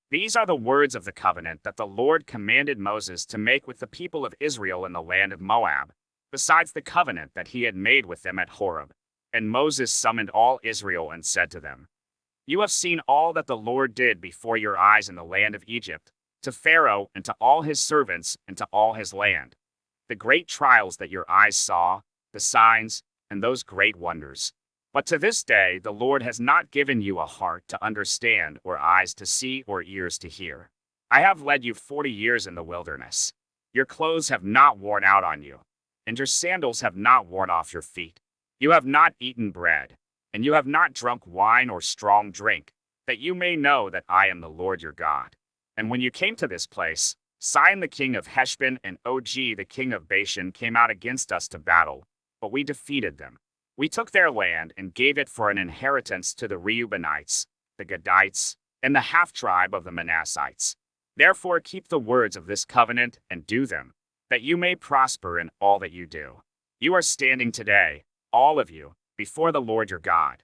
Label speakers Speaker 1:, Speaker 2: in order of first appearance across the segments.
Speaker 1: These are the words of the covenant that the Lord commanded Moses to make with the people of Israel in the land of Moab, besides the covenant that he had made with them at Horeb. And Moses summoned all Israel and said to them, "You have seen all that the Lord did before your eyes in the land of Egypt, to Pharaoh and to all his servants and to all his land. The great trials that your eyes saw, the signs, and those great wonders. But to this day the Lord has not given you a heart to understand, or eyes to see, or ears to hear. I have led you 40 years in the wilderness. Your clothes have not worn out on you, and your sandals have not worn off your feet. You have not eaten bread, and you have not drunk wine or strong drink, that you may know that I am the Lord your God. And when you came to this place, Sihon the king of Heshbon and Og the king of Bashan came out against us to battle, but we defeated them. We took their land and gave it for an inheritance to the Reubenites, the Gadites, and the half-tribe of the Manassites. Therefore keep the words of this covenant and do them, that you may prosper in all that you do. You are standing today, all of you, before the Lord your God.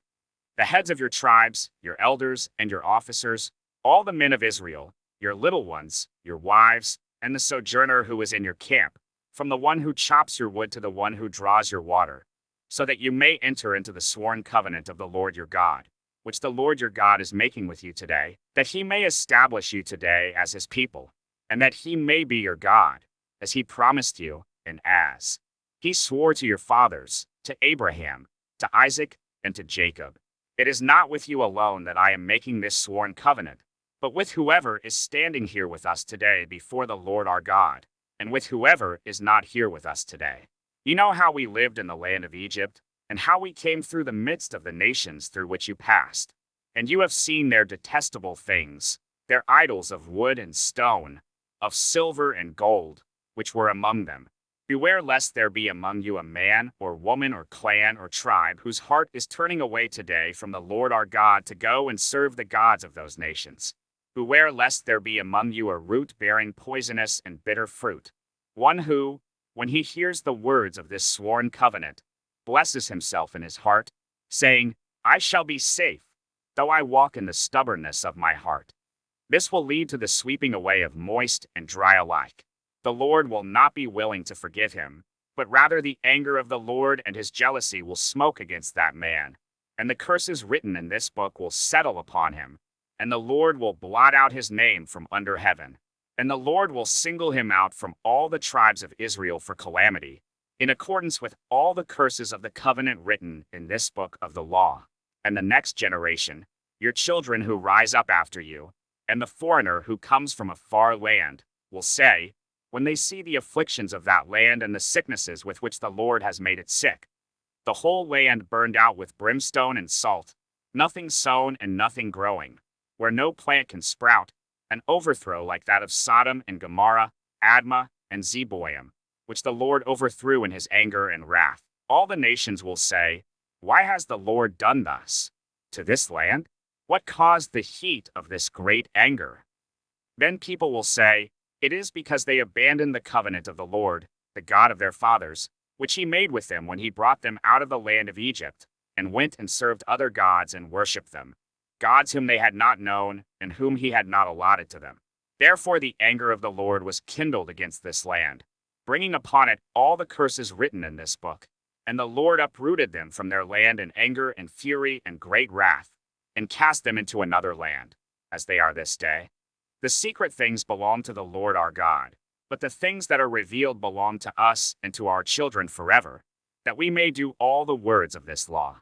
Speaker 1: The heads of your tribes, your elders, and your officers, all the men of Israel, your little ones, your wives, and the sojourner who is in your camp, from the one who chops your wood to the one who draws your water, so that you may enter into the sworn covenant of the Lord your God, which the Lord your God is making with you today, that he may establish you today as his people, and that he may be your God, as he promised you, and as he swore to your fathers, to Abraham, to Isaac, and to Jacob. It is not with you alone that I am making this sworn covenant, but with whoever is standing here with us today before the Lord our God, and with whoever is not here with us today. You know how we lived in the land of Egypt, and how we came through the midst of the nations through which you passed. And you have seen their detestable things, their idols of wood and stone, of silver and gold, which were among them. Beware lest there be among you a man, or woman, or clan, or tribe, whose heart is turning away today from the Lord our God to go and serve the gods of those nations. Beware lest there be among you a root bearing poisonous and bitter fruit, one who, when he hears the words of this sworn covenant, blesses himself in his heart, saying, I shall be safe, though I walk in the stubbornness of my heart. This will lead to the sweeping away of moist and dry alike. The Lord will not be willing to forgive him, but rather the anger of the Lord and his jealousy will smoke against that man, and the curses written in this book will settle upon him, and the Lord will blot out his name from under heaven. And the Lord will single him out from all the tribes of Israel for calamity, in accordance with all the curses of the covenant written in this book of the law. And the next generation, your children who rise up after you, and the foreigner who comes from a far land, will say, when they see the afflictions of that land and the sicknesses with which the Lord has made it sick, the whole land burned out with brimstone and salt, nothing sown and nothing growing, where no plant can sprout, an overthrow like that of Sodom and Gomorrah, Admah, and Zeboim, which the Lord overthrew in his anger and wrath. All the nations will say, why has the Lord done thus to this land? What caused the heat of this great anger? Then people will say, it is because they abandoned the covenant of the Lord, the God of their fathers, which he made with them when he brought them out of the land of Egypt, and went and served other gods and worshipped them, gods whom they had not known, and whom he had not allotted to them. Therefore the anger of the Lord was kindled against this land, bringing upon it all the curses written in this book. And the Lord uprooted them from their land in anger and fury and great wrath, and cast them into another land, as they are this day. The secret things belong to the Lord our God, but the things that are revealed belong to us and to our children forever, that we may do all the words of this law.